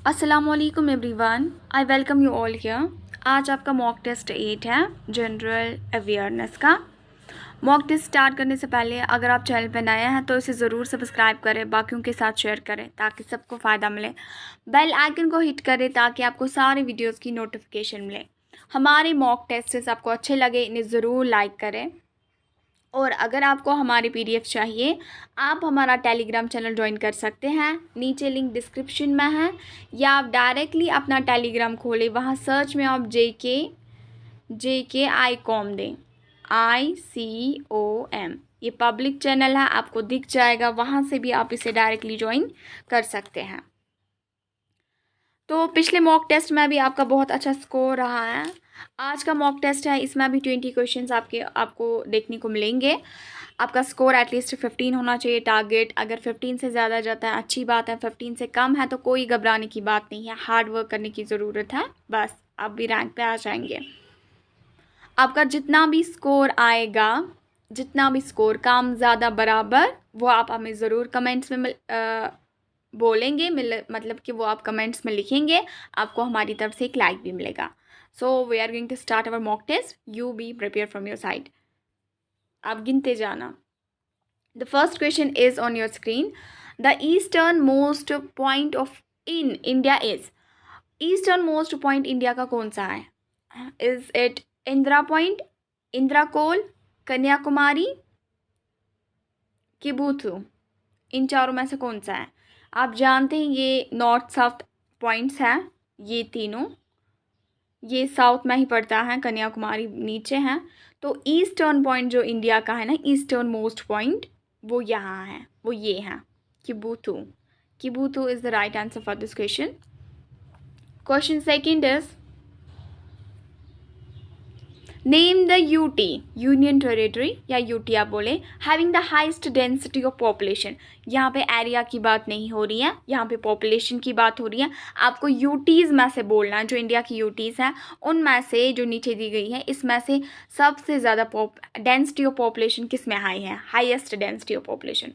अस्सलामुअलैकुम everyone, I welcome you all here. आज आपका मॉक टेस्ट 8 है जनरल अवेयरनेस का। मॉक टेस्ट स्टार्ट करने से पहले अगर आप चैनल पर नए हैं तो इसे ज़रूर सब्सक्राइब करें, बाकियों के साथ शेयर करें ताकि सबको फ़ायदा मिले। बेल आइकन को हिट करें ताकि आपको सारे वीडियोस की नोटिफिकेशन मिले। हमारे मॉक टेस्ट आपको अच्छे लगे इन्हें ज़रूर लाइक करें। और अगर आपको हमारी पीडीएफ चाहिए आप हमारा टेलीग्राम चैनल ज्वाइन कर सकते हैं, नीचे लिंक डिस्क्रिप्शन में है, या आप डायरेक्टली अपना टेलीग्राम खोलें, वहाँ सर्च में आप जे के आई कॉम दें, ICOM। ये पब्लिक चैनल है, आपको दिख जाएगा, वहाँ से भी आप इसे डायरेक्टली ज्वाइन कर सकते हैं। तो पिछले मॉक टेस्ट में भी आपका बहुत अच्छा स्कोर रहा है। आज का मॉक टेस्ट है, इसमें भी 20 क्वेश्चंस आपको देखने को मिलेंगे। आपका स्कोर एटलीस्ट 15 होना चाहिए टारगेट। अगर 15 से ज़्यादा जाता है अच्छी बात है, 15 से कम है तो कोई घबराने की बात नहीं है, हार्ड वर्क करने की ज़रूरत है, बस आप भी रैंक पे आ जाएंगे। आपका जितना भी स्कोर आएगा, जितना भी स्कोर कम ज़्यादा बराबर, वो आप हमें ज़रूर कमेंट्स में बोलेंगे, मतलब कि वो आप कमेंट्स में लिखेंगे, आपको हमारी तरफ से एक लाइक भी मिलेगा। So we are going to start our mock test, you be prepare from your side. आप गिनते जाना। The first question is on your screen. The eastern most point of in India is. Eastern most point India का कौन सा है? Is it Indira point, Indira col, Kanyakumari, Kibithu? इन चारों में से कौन सा है? आप जानते हैं ये नॉर्थ साउथ पॉइंट्स हैं, ये तीनों, ये साउथ में ही पड़ता है, कन्याकुमारी नीचे है। तो ईस्टर्न पॉइंट जो इंडिया का है ना, ईस्टर्न मोस्ट पॉइंट, वो यहाँ है, वो ये है, Kibithu. Kibithu is the right answer for this question. Question second is, name the UT, union territory या यूटी आप बोले, having the highest density of population. यहाँ पे एरिया की बात नहीं हो रही है, यहाँ पे पॉपुलेशन की बात हो रही है। आपको यूटीज़ में से बोलना है, जो इंडिया की यूटीज़ हैं उनमें से, जो नीचे दी गई है इसमें से सबसे ज़्यादा डेंसिटी ऑफ पॉपुलेशन किस में हाई है, highest density of population?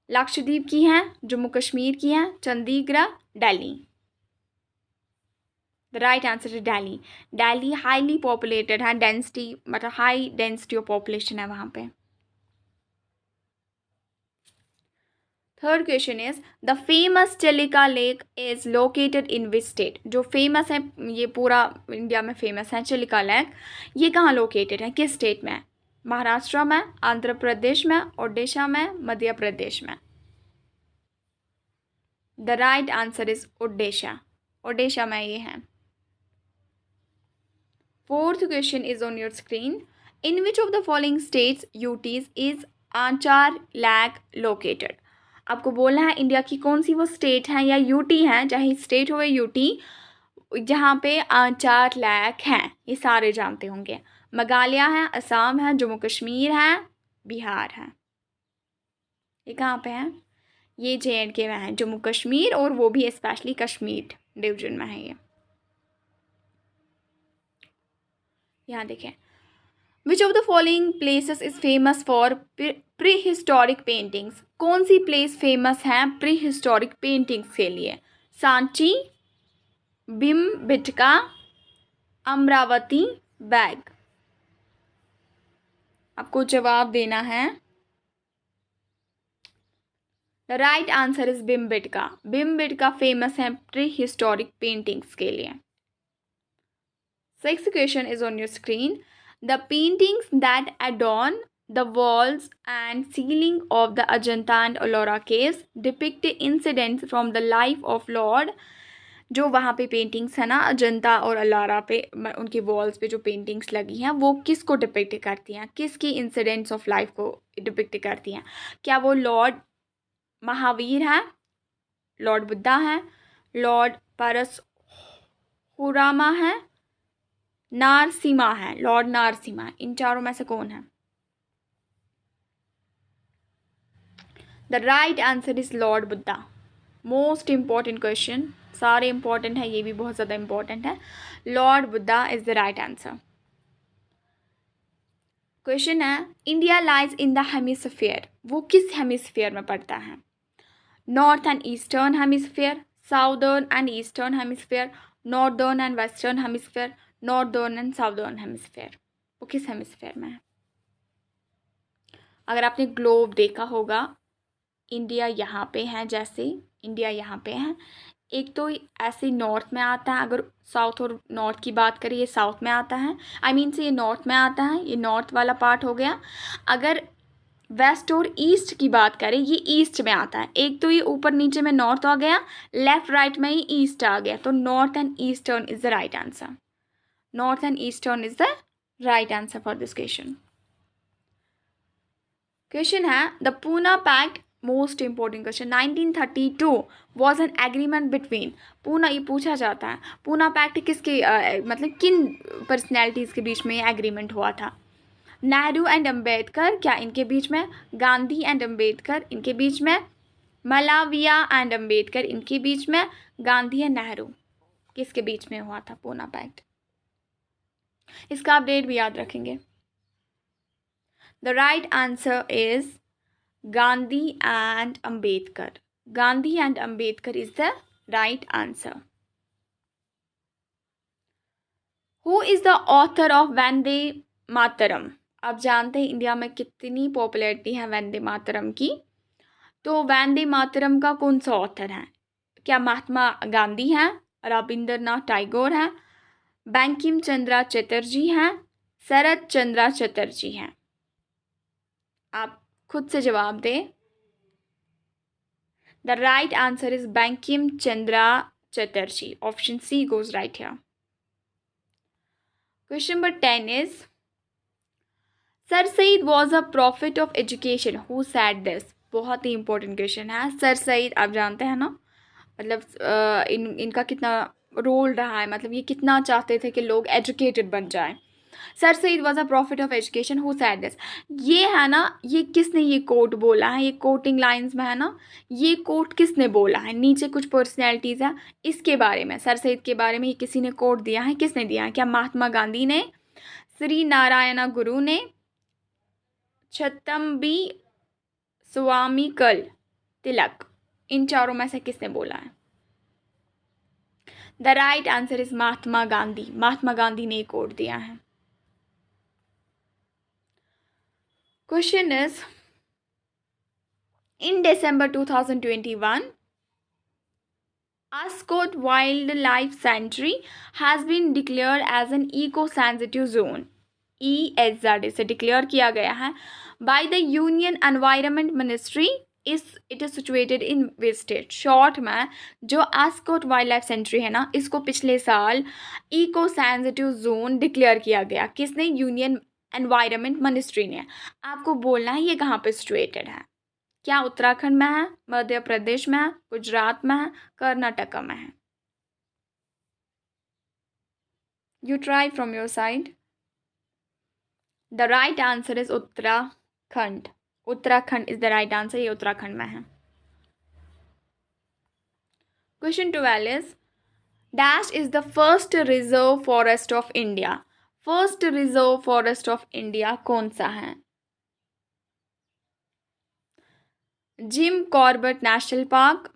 Lakshadweep की है, जम्मू कश्मीर की है, Chandigarh, Delhi? The right answer is Delhi. Delhi highly populated है, डेंसिटी मतलब हाई डेंसिटी ऑफ पॉपुलेशन है वहाँ पे। Third question is, the famous Chilika lake is located in which state? जो फेमस है, ये पूरा इंडिया में फेमस है चिलिका लेक, ये कहाँ लोकेटेड है, किस स्टेट में है? महाराष्ट्र में, आंध्र प्रदेश में, ओडिशा में, मध्य प्रदेश में? The right answer is Odisha. Odisha में ये है। Fourth question is on your screen. In which of the following states UTs is Anchar Lake located? आपको बोलना है इंडिया की कौन सी वो स्टेट है या यूटी है, चाहे स्टेट हो या यूटी, जहाँ पे आंचार लेक है। ये सारे जानते होंगे, मेघालय है, असम है, जम्मू कश्मीर है, बिहार है। ये कहाँ पे है? ये JNK में है, जम्मू कश्मीर, और वो भी स्पेशली कश्मीर डिवीजन में है ये। यहाँ देखें, विच of the following places is famous for pre historic paintings? कौन सी प्लेस फेमस है प्री हिस्टोरिक पेंटिंग्स के लिए? सांची, भीमबेटका, अमरावती, बैग? आपको जवाब देना है। The right answer is Bhimbetka. Bhimbetka famous है प्री हिस्टोरिक पेंटिंग्स के लिए। Sixth question is on your screen. The paintings that adorn the walls and ceiling of the Ajanta and Ellora caves depict incidents from the life of Lord. जो वहाँ पे paintings है ना अजंता और ALARA पे, उनके वॉल्स पे जो पेंटिंग्स लगी हैं वो किसको डिपिक्ट करती हैं, किसकी इंसिडेंट्स ऑफ लाइफ को डिपिक्ट करती हैं? क्या वो लॉर्ड महावीर है, लॉर्ड बुद्धा है, लॉर्ड परशुरामा है, नारसिम्हा है, लॉर्ड नारसिम्हा? इन चारों में से कौन है? The right answer is Lord Buddha. Most important question, सारे इंपॉर्टेंट है, ये भी बहुत ज़्यादा इंपॉर्टेंट है। Lord Buddha is the right answer. Question है, India lies in the hemisphere, वो किस हेमिस्फीयर में पड़ता है? North and eastern hemisphere, southern and eastern hemisphere, northern and western hemisphere, northern and southern hemisphere. वो किस हेमिस्फेयर में है? अगर आपने ग्लोब देखा होगा, इंडिया यहाँ पे है, जैसे इंडिया यहाँ पे है, एक तो ऐसे नॉर्थ में आता है, अगर साउथ और नॉर्थ की बात करें, ये साउथ में आता है, आई मीन से ये नॉर्थ में आता है, ये नॉर्थ वाला पार्ट हो गया। अगर वेस्ट और ईस्ट की बात करें, ये ईस्ट में आता है। एक तो ये ऊपर नीचे में नॉर्थ आ गया, लेफ्ट राइट में ही ईस्ट आ गया, तो north and eastern is the right answer. North and eastern is the right answer for this question. Question है the Poona pact, most important question, 1932 was an agreement between, Poona, ये पूछा जाता है पूना पैक्ट किसके मतलब किन पर्सनैलिटीज़ के बीच में ये एग्रीमेंट हुआ था? नेहरू एंड अम्बेडकर, क्या इनके बीच में? गांधी एंड अम्बेडकर, इनके बीच में? मलाविया एंड अम्बेडकर, इनके बीच में? गांधी एंड नेहरू, किसके बीच में हुआ था पूना पैक्ट? इसका आप डेट भी याद रखेंगे। The right answer is Gandhi and Ambedkar. Gandhi and Ambedkar is the right answer. Who is the author of Vande Mataram? आप जानते हैं इंडिया में कितनी पॉपुलैरिटी है वंदे मातरम की, तो वंदे मातरम का कौन सा ऑथर है? क्या महात्मा गांधी हैं, रविंद्रनाथ टैगोर हैं, बंकिम चंद्र चटर्जी हैं, शरद चंद्र चटर्जी हैं? आप खुद से जवाब दें। The right answer is Bankim Chandra Chatterjee. Option C goes right here. Question number 10 is sir Syed was a prophet of education, who said this? बहुत ही इंपॉर्टेंट क्वेश्चन है। सर सईद आप जानते हैं ना, मतलब इनका कितना रोल रहा है, मतलब ये कितना चाहते थे कि लोग एजुकेटेड बन जाएं। Sir Syed was a prophet of education, who said this? ये है ना, ये किसने ये कोट बोला है? ये कोटिंग लाइंस में है ना, ये कोट किसने बोला है? नीचे कुछ पर्सनैलिटीज़ है, इसके बारे में, सर सईद के बारे में ये किसी ने कोट दिया है, किसने दिया है? क्या महात्मा गांधी ने, श्री नारायण गुरु ने, छत्रपति स्वामीकल तिलक, इन चारों में से किसने बोला है? The right answer is Mahatma Gandhi. Mahatma Gandhi ने कोट दिया है। Question is in December 2021 Ascot Wildlife Sanctuary has been declared as an eco-sensitive zone, ESZ से डिक्लेयर किया गया है by the Union Environment Ministry. It is situated in which state? Short में जो escort wild life century है ना, इसको पिछले साल इको सेंसिटिव जोन डिक्लेयर किया गया। किसने? यूनियन एनवायरनमेंट मिनिस्ट्री ने। आपको बोलना है ये कहाँ पे सिचुएटेड है। क्या उत्तराखंड में है, मध्य प्रदेश में है, गुजरात में है, कर्नाटका में है? You try from your side. The right answer is Uttarakhand. Uttarakhand is the right answer, ये उत्तराखंड में है। Question 12 is dash is the first reserve forest of India. First reserve forest of India कौन सा है? Jim Corbett national park,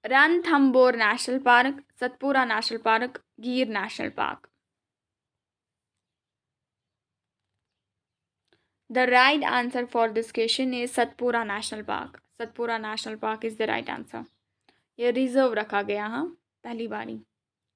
Ranthambore national park, Satpura national park, Gir national park? The right answer for this question is Satpura National Park. Satpura National Park is the right answer. ये reserve रखा गया, हाँ, पहली बारी।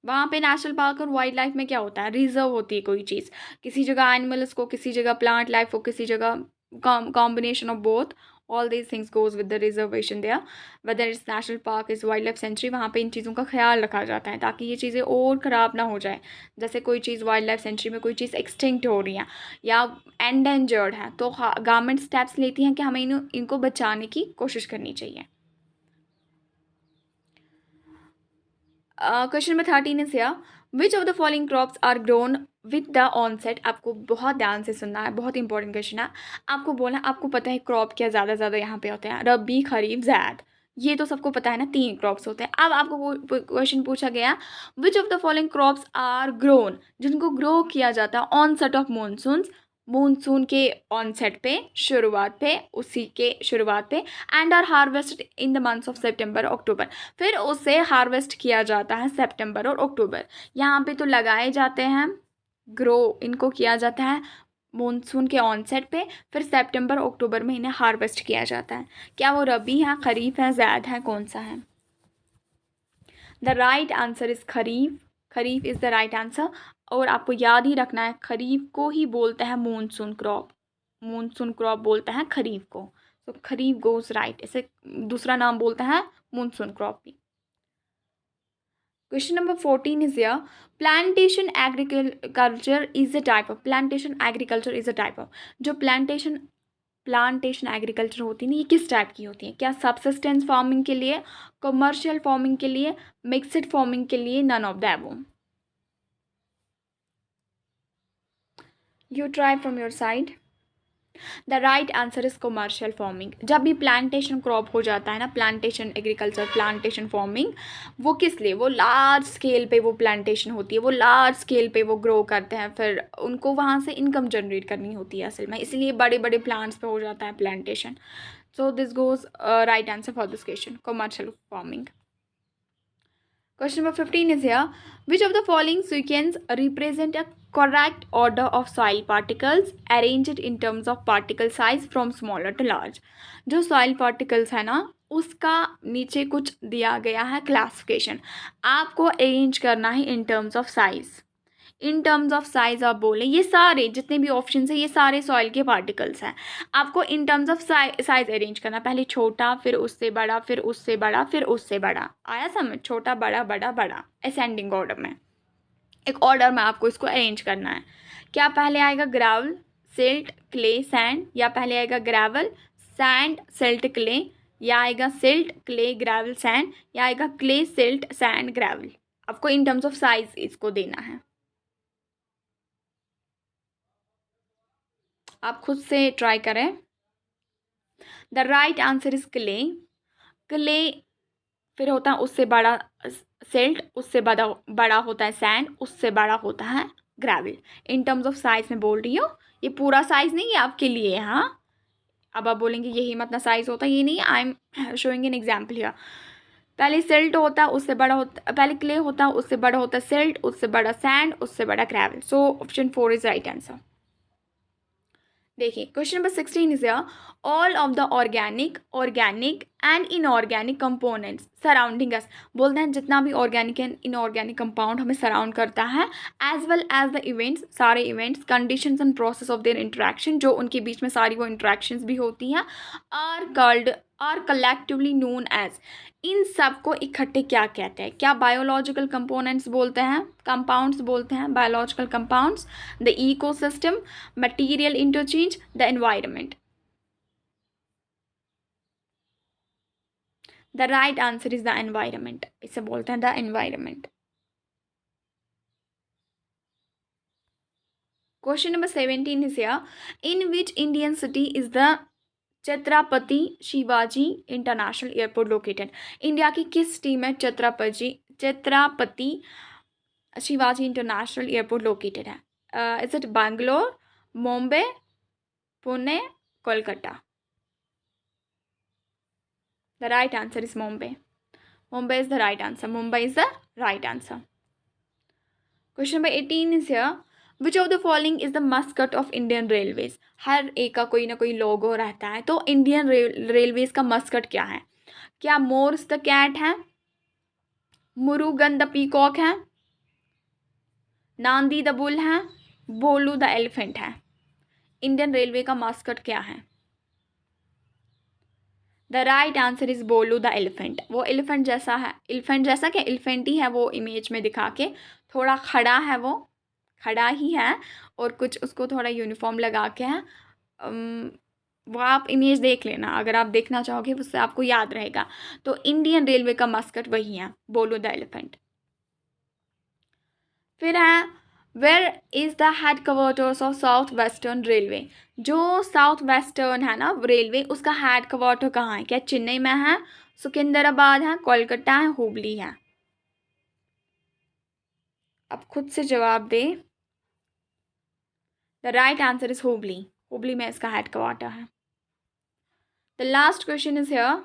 वहाँ पे नेशनल पार्क और वाइल्ड लाइफ में क्या होता है? रिजर्व होती है कोई चीज़, किसी जगह एनिमल्स को, किसी जगह प्लांट लाइफ को, किसी जगह combination of both, all these things goes with the reservation there, whether it's national park is wild life sanctuary. वहाँ पे इन चीज़ों का ख्याल रखा जाता है ताकि ये चीज़ें और ख़राब ना हो जाए। जैसे कोई चीज़ वाइल्ड लाइफ सेंचुरी में कोई चीज़ एक्सटिंक्ट हो रही है या एंडेंजर्ड है, तो गवर्नमेंट स्टेप्स लेती हैं कि हमें इनको बचाने की कोशिश करनी चाहिए। Question number 13 is here which of the following crops are grown with the onset. आपको बहुत ध्यान से सुनना है, बहुत इंपॉर्टेंट क्वेश्चन है। आपको बोलना, आपको पता है क्रॉप क्या ज़्यादा यहाँ पे होते हैं? रबी, खरीफ, ज़ैद, ये तो सबको पता है ना, 3 क्रॉप्स होते हैं। अब आपको क्वेश्चन पूछा गया which of the following crops are grown, जिनको ग्रो किया जाता है ऑनसेट ऑफ मॉनसून्स मानसून के ऑनसेट पे, शुरुआत पे, उसी के शुरुआत पे, and are harvested in the months of September October. फिर उसे हार्वेस्ट किया जाता है सितंबर और अक्टूबर। यहाँ पे तो लगाए जाते हैं, ग्रो इनको किया जाता है मानसून के ऑनसेट पे, फिर सितंबर अक्टूबर में इन्हें हार्वेस्ट किया जाता है। क्या वो रबी है, खरीफ है, ज़ैद है, कौन सा है? The right answer is kharif. Kharif is the right answer. और आपको याद ही रखना है, खरीफ को ही बोलते हैं मानसून क्रॉप। मानसून क्रॉप बोलते हैं खरीफ को। तो खरीफ गोज राइट, इसे दूसरा नाम बोलते हैं मानसून क्रॉप भी। Question number 14 is here. Plantation agriculture is a type of. Plantation agriculture is a type of. जो प्लांटेशन एग्रीकल्चर होती है ना, ये किस टाइप की होती है? क्या सबसिस्टेंस फार्मिंग के लिए, कमर्शियल फार्मिंग के लिए, मिक्सड फार्मिंग के लिए, none of the above? You try from your side. The right answer is commercial farming. जब भी प्लांटेशन क्रॉप हो जाता है ना, प्लांटेशन एग्रीकल्चर, प्लांटेशन फार्मिंग, वो किस लिए? वो लार्ज स्केल पे वो प्लांटेशन होती है, वो लार्ज स्केल पे वो ग्रो करते हैं, फिर उनको वहाँ से इनकम जनरेट करनी होती है असल में, इसलिए बड़े बड़े प्लांट्स पे हो जाता है plantation. So this goes right answer for this question, commercial farming. Question number 15 is here. Which of the following sequence represent a correct order of soil particles arranged in terms of particle size from smaller to large? जो soil particles है ना, उसका नीचे कुछ दिया गया है classification, आपको अरेंज करना है in terms of size. In terms of size आप बोलें, ये सारे जितने भी ऑप्शन है ये सारे सॉइल के पार्टिकल्स हैं। आपको in terms of size arrange करना, पहले छोटा, फिर उससे बड़ा, फिर उससे बड़ा, फिर उससे बड़ा। आया समझ? छोटा, बड़ा, बड़ा, बड़ा, असेंडिंग ऑर्डर में, एक ऑर्डर में आपको इसको अरेंज करना है। क्या पहले आएगा ग्रेवल, सिल्ट, क्ले, सैंड, या पहले आएगा ग्रेवल, सैंड, सिल्ट, क्ले, या आएगा सिल्ट, क्ले, ग्रेवल, सैंड, या आएगा क्ले, सिल्ट, सैंड, ग्रेवल? आपको इन टर्म्स ऑफ साइज इसको देना है। आप खुद से ट्राई करें। The right answer is clay. Clay, फिर होता है उससे बड़ा सिल्ट, उससे बड़ा बड़ा होता है सैंड, उससे बड़ा होता है gravel. In terms of size में बोल रही हूँ, ये पूरा साइज नहीं है आपके लिए। हाँ, अब आप बोलेंगे यही मतलब साइज होता है, ये नहीं, I am showing an example here. पहले सिल्ट होता है, उससे बड़ा होता, पहले क्ले होता है, उससे बड़ा होता है सिल्ट, उससे बड़ा सैंड, उससे बड़ा gravel. So option 4 is right answer. देखिए question number 16 is all of the organic and inorganic components surrounding us. बोलते हैं जितना भी ऑर्गेनिक एंड इनऑर्गेनिक कंपाउंड हमें सराउंड करता है, as well as the events, सारे events, conditions and process of their interaction, जो उनके बीच में सारी वो इंटरेक्शंस भी होती हैं, आर कलेक्टिवली नोन एज। इन सब को इकट्ठे क्या कहते हैं? क्या बायोलॉजिकल कंपोनेंट्स बोलते हैं, कंपाउंड्स बोलते हैं, biological compounds, the ecosystem, material interchange, the environment? The right answer is the environment. इसे बोलते हैं the environment. Question number 17 is here, in which Indian city is the Chhatrapati Shivaji international airport located? India की किस सिटी में Chhatrapati Shivaji international airport located है? Is it Bangalore, Mumbai, Pune, Kolkata? The right answer is Mumbai. Mumbai is the right answer. Mumbai is the right answer. Question number 18 is here. Which of the following is the mascot of Indian Railways? हर एक का कोई ना कोई लोगो रहता है, तो Indian railways का Muscat क्या है? क्या मोर्स द कैट है, मुरुगन द पीकॉक है, नांदी द बुल है, बोलू द एलिफेंट है? इंडियन रेलवे का मस्कट क्या है? द राइट आंसर इज बोलू द एलिफेंट। वो एलिफेंट जैसा है, एलिफेंट जैसा क्या, एलिफेंट ही है वो, इमेज में दिखा के थोड़ा खड़ा है, वो खड़ा ही है, और कुछ उसको थोड़ा यूनिफॉर्म लगा के है। वो आप इमेज देख लेना, अगर आप देखना चाहोगे उससे आपको याद रहेगा। तो इंडियन रेलवे का मस्कट वही है, बोलू द एलिफेंट। फिर है where is the headquarters of south western railway? जो साउथ वेस्टर्न है ना रेलवे, उसका हेड क्वार्टर कहाँ है? क्या चेन्नई में है, सिकंदराबाद है, कोलकाता है, हुबली है? अब खुद से जवाब दे। The the right answer is Hubli. Hubli में इसका हेड क्वार्टर है. The last question is here.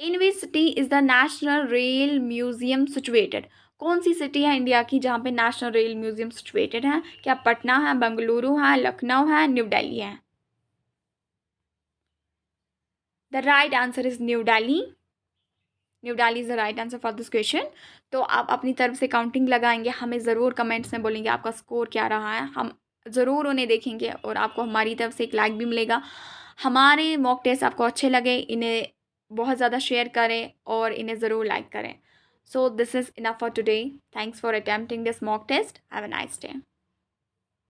In which city is the national rail museum situated? कौन सी सिटी है इंडिया की जहाँ पे नेशनल रेल म्यूजियम सिचुएटेड है? क्या पटना है, बेंगलुरु है, लखनऊ है, न्यू दिल्ली है? The right answer is new Delhi. New Delhi is the right answer for this question. तो आप अपनी तरफ से काउंटिंग लगाएंगे, हमें ज़रूर कमेंट्स में बोलेंगे आपका स्कोर क्या रहा है. हम ज़रूर उन्हें देखेंगे और आपको हमारी तरफ से एक लाइक भी मिलेगा. हमारे मॉक टेस्ट आपको अच्छे लगे, इन्हें बहुत ज़्यादा शेयर करें और इन्हें ज़रूर लाइक करें. So this is enough for today. Thanks for attempting this mock test. Have a nice day.